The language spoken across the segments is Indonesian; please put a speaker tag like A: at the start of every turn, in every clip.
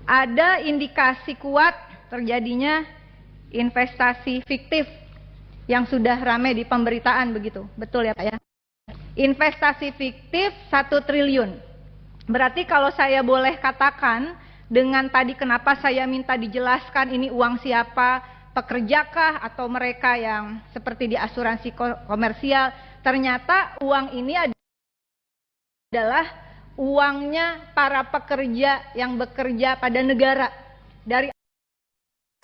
A: ada indikasi kuat terjadinya investasi fiktif yang sudah ramai di pemberitaan begitu. Betul ya Pak ya? Investasi fiktif 1 triliun. Berarti kalau saya boleh katakan dengan tadi kenapa saya minta dijelaskan ini uang siapa, pekerjakah atau mereka yang seperti di asuransi komersial, ternyata uang ini adalah uangnya para pekerja yang bekerja pada negara. Dari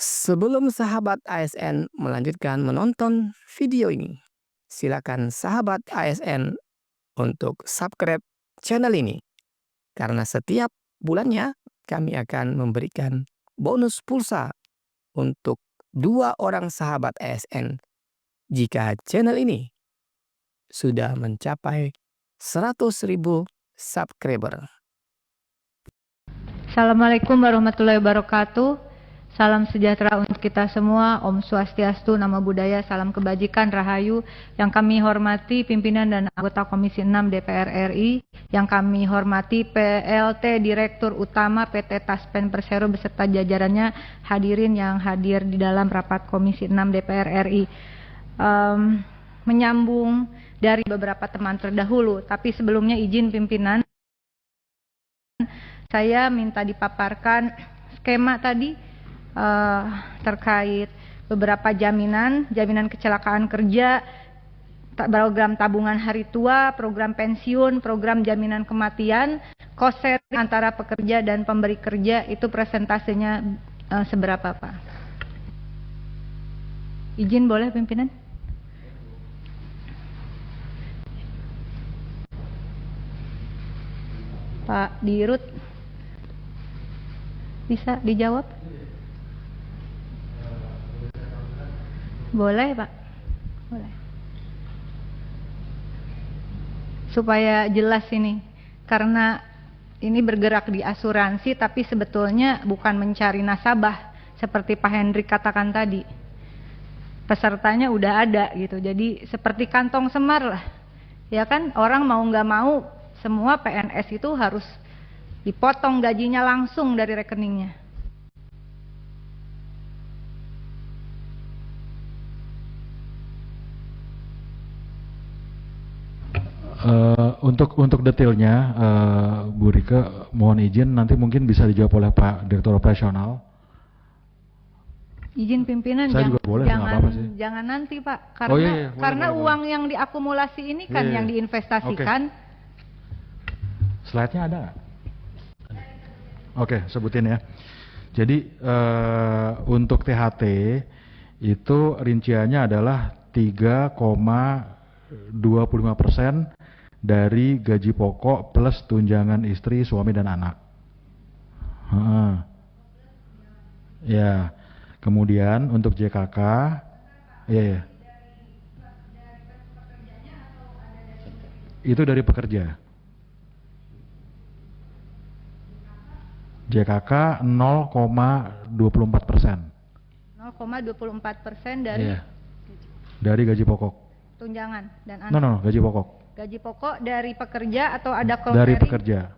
B: Sebelum sahabat ASN melanjutkan menonton video ini, silakan sahabat ASN untuk subscribe channel ini. Karena setiap bulannya kami akan memberikan bonus pulsa untuk 2 orang sahabat ASN jika channel ini sudah mencapai 100.000 subscriber.
A: Assalamualaikum warahmatullahi wabarakatuh. Salam sejahtera untuk kita semua. Om Swastiastu, Namo Buddhaya, salam kebajikan, rahayu. Yang kami hormati pimpinan dan anggota Komisi 6 DPR RI, yang kami hormati PLT Direktur Utama PT Taspen Persero beserta jajarannya, hadirin yang hadir di dalam rapat Komisi 6 DPR RI. Menyambung dari beberapa teman terdahulu, tapi sebelumnya izin pimpinan, saya minta dipaparkan skema tadi terkait beberapa jaminan kecelakaan kerja, program tabungan hari tua, program pensiun, program jaminan kematian, cost sharing antara pekerja dan pemberi kerja, itu presentasenya seberapa Pak? Izin boleh pimpinan? Pak Dirut, bisa dijawab? Boleh Pak? Boleh. Supaya jelas ini, karena ini bergerak di asuransi tapi sebetulnya bukan mencari nasabah seperti Pak Hendrik katakan tadi. Pesertanya udah ada gitu, jadi seperti kantong semar lah. Ya kan, orang mau nggak mau semua PNS itu harus dipotong gajinya langsung dari rekeningnya.
C: Untuk detailnya, Bu Rike, mohon izin nanti mungkin bisa dijawab oleh Pak Direktur Operasional.
A: Izin pimpinan,
C: Saya juga boleh, nggak apa-apa sih.
A: Jangan nanti Pak, karena
C: Oh, iya, boleh,
A: karena
C: boleh,
A: uang yang diakumulasi ini kan yang diinvestasikan.
C: Slide-nya ada nggak? Oke, sebutin ya. Jadi untuk THT itu rinciannya adalah 3,25% dari gaji pokok plus tunjangan istri, suami dan anak. Ya, kemudian untuk JKK, ya, itu dari pekerja. JKK 0,24%.
A: 0,24% dari
C: dari gaji pokok.
A: Tunjangan dan anak.
C: No, gaji pokok.
A: Gaji pokok dari pekerja atau ada cost
C: dari
A: sharing?
C: Pekerja.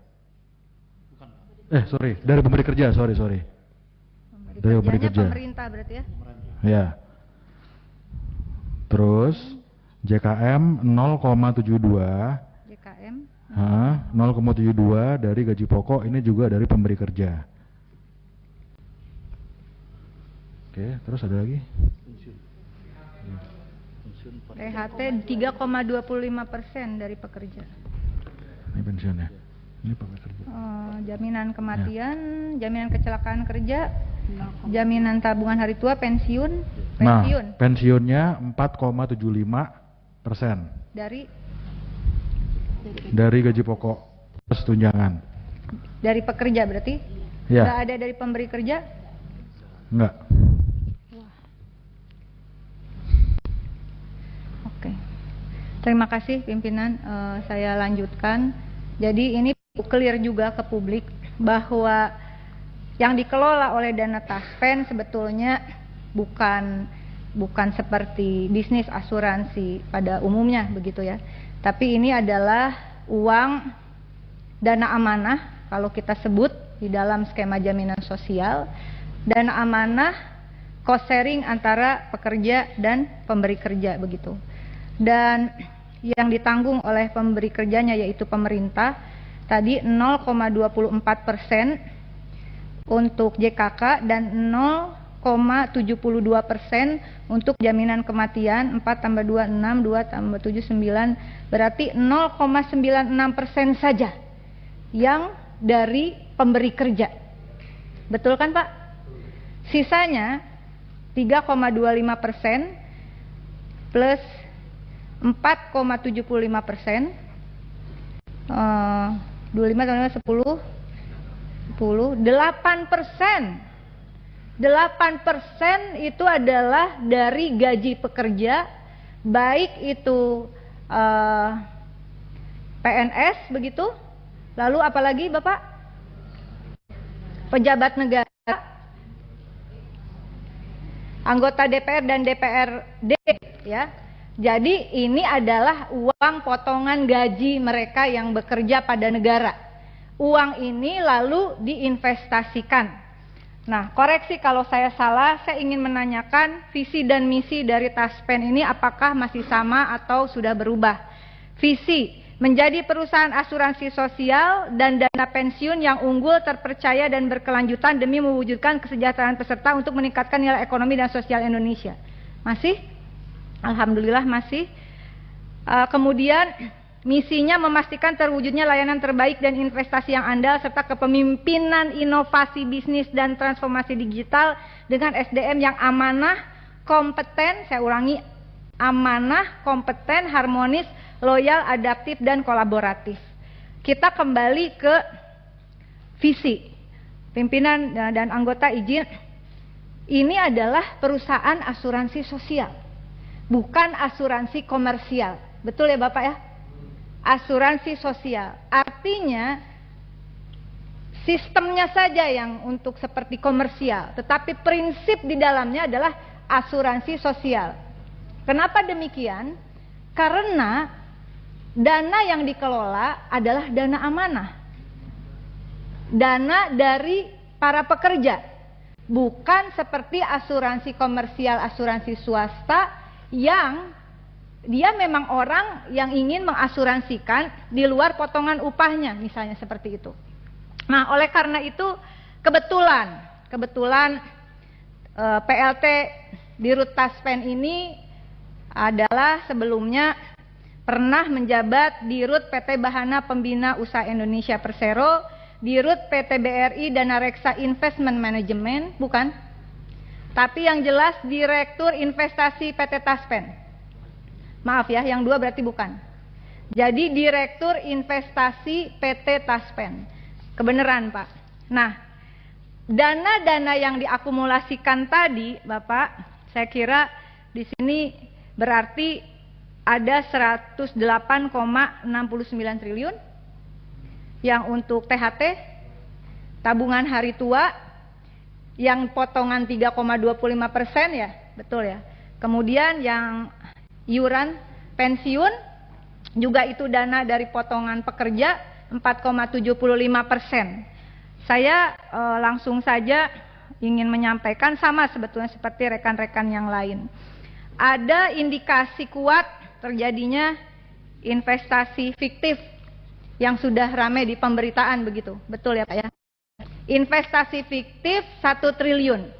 C: Dari pemberi kerja, sorry. Dari pemberi kerja.
A: Pemerintah berarti ya?
C: Ya. Terus JKM 0,72.
A: JKM
C: 0,72 dari gaji pokok, ini juga dari pemberi kerja. Oke, terus ada lagi?
A: THT 3,25% dari pekerja.
C: Ini pensiunnya. Ini pekerja.
A: Jaminan kematian, jaminan kecelakaan kerja, jaminan tabungan hari tua, pensiun.
C: Nah, pensiunnya 4,75% dari gaji pokok plus tunjangan.
A: Dari pekerja berarti?
C: Ya.
A: Nggak ada dari pemberi kerja?
C: Enggak.
A: Oke. Terima kasih pimpinan, saya lanjutkan. Jadi ini clear juga ke publik bahwa yang dikelola oleh dana Taspen sebetulnya bukan seperti bisnis asuransi pada umumnya begitu ya. Tapi ini adalah uang dana amanah kalau kita sebut di dalam skema jaminan sosial, dana amanah, cost sharing antara pekerja dan pemberi kerja begitu. Dan yang ditanggung oleh pemberi kerjanya yaitu pemerintah tadi 0,24% untuk JKK dan 0,72% untuk jaminan kematian. 4 tambah 2 6, 2 tambah 7 9, berarti 0,96% saja yang dari pemberi kerja. Betul kan Pak? Sisanya 3,25% plus 4,75%, 25 tambah 10, 8%. 8% itu adalah dari gaji pekerja, baik itu PNS begitu. Lalu apalagi Bapak? Pejabat negara, anggota DPR dan DPRD ya. Jadi ini adalah uang potongan gaji mereka yang bekerja pada negara. Uang ini lalu diinvestasikan. Nah, koreksi kalau saya salah, saya ingin menanyakan visi dan misi dari Taspen ini apakah masih sama atau sudah berubah. Visi, menjadi perusahaan asuransi sosial dan dana pensiun yang unggul, terpercaya dan berkelanjutan demi mewujudkan kesejahteraan peserta untuk meningkatkan nilai ekonomi dan sosial Indonesia. Masih? Alhamdulillah masih. Kemudian misinya memastikan terwujudnya layanan terbaik dan investasi yang andal serta kepemimpinan inovasi bisnis dan transformasi digital dengan SDM yang amanah, kompeten, saya ulangi, amanah, kompeten, harmonis, loyal, adaptif, dan kolaboratif. Kita kembali ke visi. Pimpinan dan anggota izin, ini adalah perusahaan asuransi sosial, bukan asuransi komersial. Betul ya Bapak ya? Asuransi sosial. Artinya sistemnya saja yang untuk seperti komersial, tetapi prinsip di dalamnya adalah asuransi sosial. Kenapa demikian? Karena dana yang dikelola adalah dana amanah, dana dari para pekerja, bukan seperti asuransi komersial, asuransi swasta yang dia memang orang yang ingin mengasuransikan di luar potongan upahnya, misalnya seperti itu. Nah, oleh karena itu kebetulan PLT Dirut Taspen ini adalah sebelumnya pernah menjabat Dirut PT Bahana Pembina Usaha Indonesia Persero, Dirut PT BRI Dana Reksa Investment Management, bukan? Tapi yang jelas Direktur Investasi PT Taspen. Maaf ya, yang dua berarti bukan. Jadi Direktur Investasi PT Taspen. Kebenaran Pak. Nah, dana-dana yang diakumulasikan tadi Bapak, saya kira di sini berarti ada 108,69 triliun yang untuk THT, tabungan hari tua, yang potongan 3,25% ya, betul ya. Kemudian yang iuran pensiun juga itu dana dari potongan pekerja 4,75%. Saya langsung saja ingin menyampaikan sama sebetulnya seperti rekan-rekan yang lain. Ada indikasi kuat terjadinya investasi fiktif yang sudah ramai di pemberitaan begitu. Betul ya Pak ya? Investasi fiktif 1 triliun.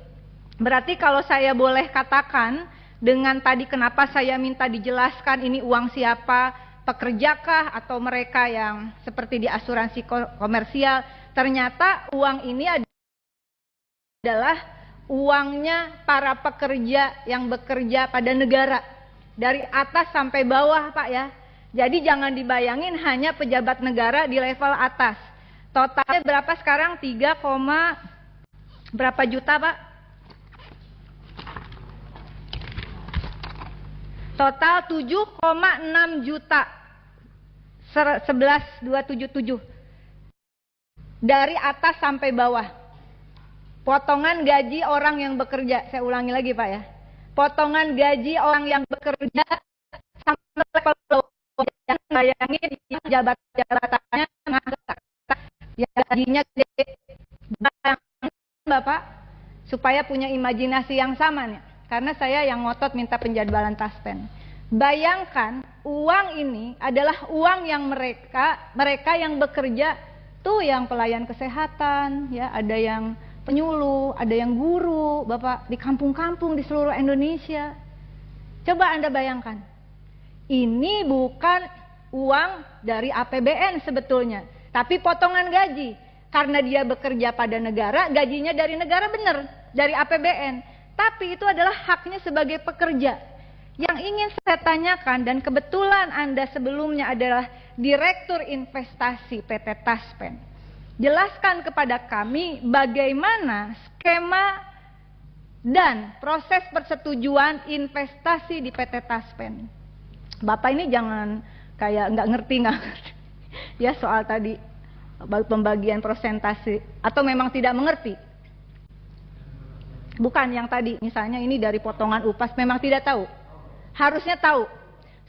A: Berarti kalau saya boleh katakan dengan tadi kenapa saya minta dijelaskan ini uang siapa, pekerjakah atau mereka yang seperti di asuransi komersial, ternyata uang ini adalah uangnya para pekerja yang bekerja pada negara dari atas sampai bawah Pak ya. Jadi jangan dibayangin hanya pejabat negara di level atas. Totalnya berapa sekarang? 3, berapa juta Pak? Total 7,6 juta 11.277 dari atas sampai bawah. Potongan gaji orang yang bekerja, saya ulangi lagi Pak ya. Potongan gaji orang yang bekerja sampai level bawah. Yang bayangin jabatannya ya gajinya gede, Bapak, supaya punya imajinasi yang sama nih, karena saya yang ngotot minta penjadwalan taspen. Bayangkan uang ini adalah uang yang mereka yang bekerja tuh, yang pelayan kesehatan, ya, ada yang penyuluh, ada yang guru, Bapak, di kampung-kampung di seluruh Indonesia. Coba Anda bayangkan, ini bukan uang dari APBN sebetulnya, tapi potongan gaji. Karena dia bekerja pada negara, gajinya dari negara, benar, dari APBN. Tapi itu adalah haknya sebagai pekerja. Yang ingin saya tanyakan, dan kebetulan Anda sebelumnya adalah Direktur Investasi PT Taspen. Jelaskan kepada kami bagaimana skema dan proses persetujuan investasi di PT Taspen. Bapak ini jangan kayak nggak ngerti ya soal tadi pembagian persentase, atau memang tidak mengerti. Bukan yang tadi, misalnya ini dari potongan upah, memang tidak tahu. Harusnya tahu,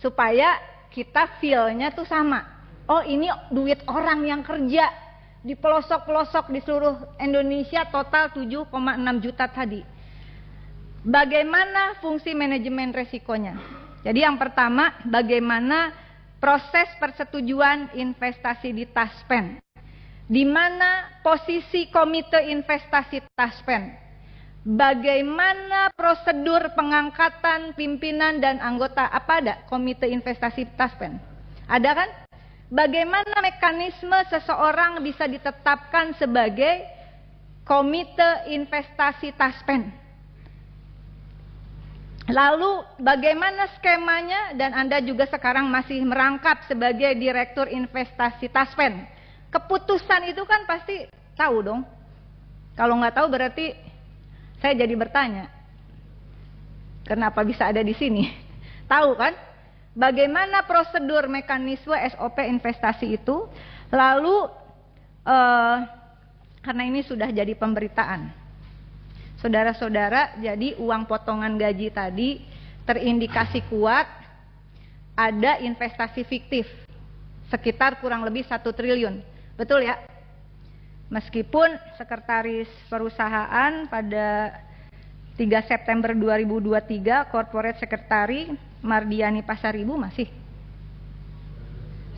A: supaya kita feel-nya tuh sama. Oh, ini duit orang yang kerja di pelosok-pelosok di seluruh Indonesia, total 7,6 juta tadi. Bagaimana fungsi manajemen resikonya? Jadi yang pertama, bagaimana proses persetujuan investasi di Taspen? Di mana posisi komite investasi Taspen? Bagaimana prosedur pengangkatan pimpinan dan anggota? Apa ada komite investasi Taspen? Ada kan? Bagaimana mekanisme seseorang bisa ditetapkan sebagai komite investasi Taspen? Lalu bagaimana skemanya, dan Anda juga sekarang masih merangkap sebagai Direktur Investasi Taspen. Keputusan itu kan pasti tahu dong. Kalau nggak tahu berarti saya jadi bertanya, kenapa bisa ada di sini? Tahu kan? Bagaimana prosedur mekanisme SOP investasi itu? Lalu karena ini sudah jadi pemberitaan, saudara-saudara, jadi uang potongan gaji tadi terindikasi kuat ada investasi fiktif sekitar kurang lebih 1 triliun. Betul ya? Meskipun sekretaris perusahaan pada 3 September 2023, corporate secretary Mardiani Pasaribu masih.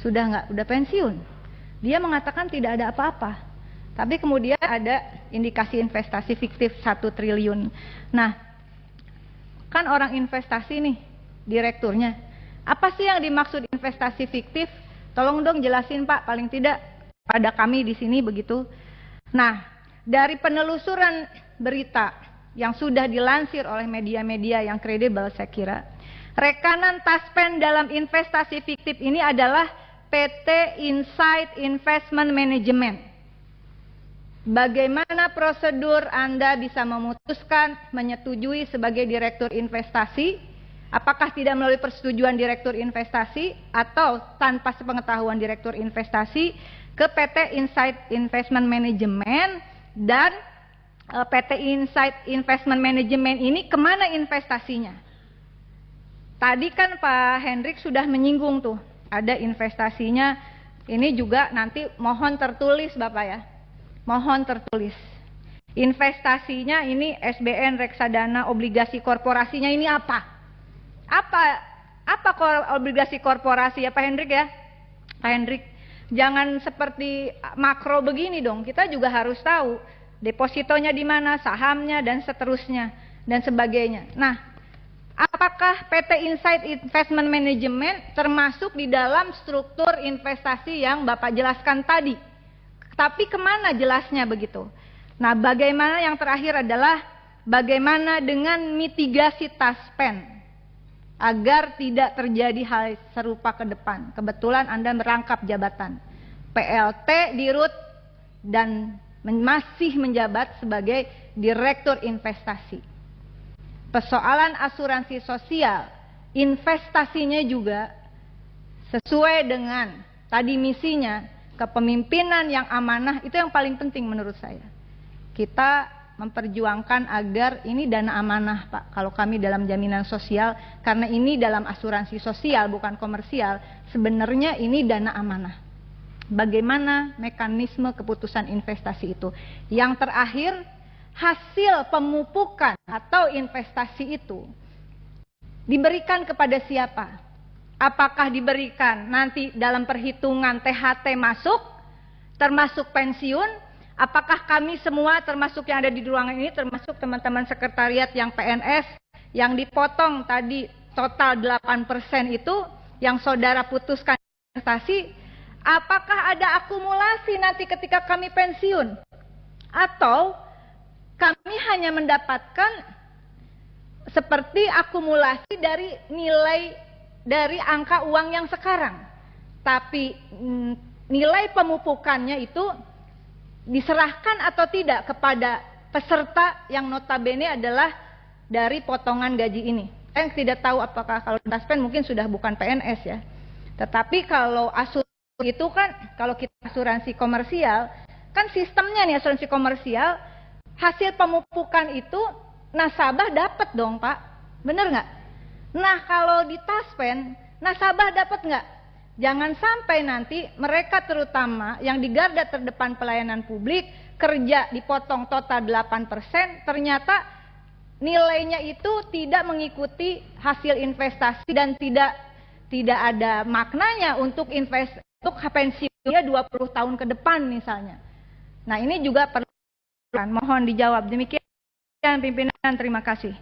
A: Sudah nggak, udah pensiun. Dia mengatakan tidak ada apa-apa. Tapi kemudian ada indikasi investasi fiktif 1 triliun. Nah, kan orang investasi nih, direkturnya. Apa sih yang dimaksud investasi fiktif? Tolong dong jelasin Pak, paling tidak pada kami di sini begitu. Nah, dari penelusuran berita yang sudah dilansir oleh media-media yang kredibel, saya kira rekanan Taspen dalam investasi fiktif ini adalah PT Insight Investment Management. Bagaimana prosedur Anda bisa memutuskan menyetujui sebagai Direktur Investasi? Apakah tidak melalui persetujuan Direktur Investasi atau tanpa sepengetahuan Direktur Investasi ke PT Insight Investment Management, dan PT Insight Investment Management ini kemana investasinya? Tadi kan Pak Hendrik sudah menyinggung tuh, ada investasinya, ini juga nanti mohon tertulis Bapak ya, mohon tertulis. Investasinya ini SBN, reksadana, obligasi korporasinya ini apa? Apa obligasi korporasi ya Pak Hendrik ya? Pak Hendrik, jangan seperti makro begini dong, kita juga harus tahu depositonya di mana, sahamnya dan seterusnya dan sebagainya. Nah, apakah PT Insight Investment Management termasuk di dalam struktur investasi yang Bapak jelaskan tadi? Tapi kemana jelasnya begitu? Nah, bagaimana yang terakhir adalah bagaimana dengan mitigasi Taspen agar tidak terjadi hal serupa ke depan. Kebetulan Anda merangkap jabatan PLT Dirut dan masih menjabat sebagai Direktur Investasi. Persoalan asuransi sosial, investasinya juga sesuai dengan tadi misinya, kepemimpinan yang amanah, itu yang paling penting menurut saya. Kita memperjuangkan agar ini dana amanah Pak, kalau kami dalam jaminan sosial, karena ini dalam asuransi sosial bukan komersial, sebenarnya ini dana amanah. Bagaimana mekanisme keputusan investasi itu? Yang terakhir, hasil pemupukan atau investasi itu diberikan kepada siapa? Apakah diberikan nanti dalam perhitungan THT masuk, termasuk pensiun? Apakah kami semua termasuk yang ada di ruangan ini, termasuk teman-teman sekretariat yang PNS, yang dipotong tadi total 8% itu, yang saudara putuskan investasi, apakah ada akumulasi nanti ketika kami pensiun? Atau kami hanya mendapatkan seperti akumulasi dari nilai dari angka uang yang sekarang. Tapi nilai pemupukannya itu diserahkan atau tidak kepada peserta yang notabene adalah dari potongan gaji ini. Saya tidak tahu apakah kalau Taspen mungkin sudah bukan PNS ya. Tetapi kalau asuransi itu kan, kalau kita asuransi komersial, kan sistemnya nih asuransi komersial, hasil pemupukan itu nasabah dapat dong Pak, bener nggak? Nah kalau di Taspen, nasabah dapat nggak? Jangan sampai nanti mereka terutama yang di garda terdepan pelayanan publik, kerja dipotong total 8%, ternyata nilainya itu tidak mengikuti hasil investasi dan tidak ada maknanya untuk pensiunnya 20 tahun ke depan misalnya. Nah ini juga perlu, mohon dijawab. Demikian pimpinan, terima kasih.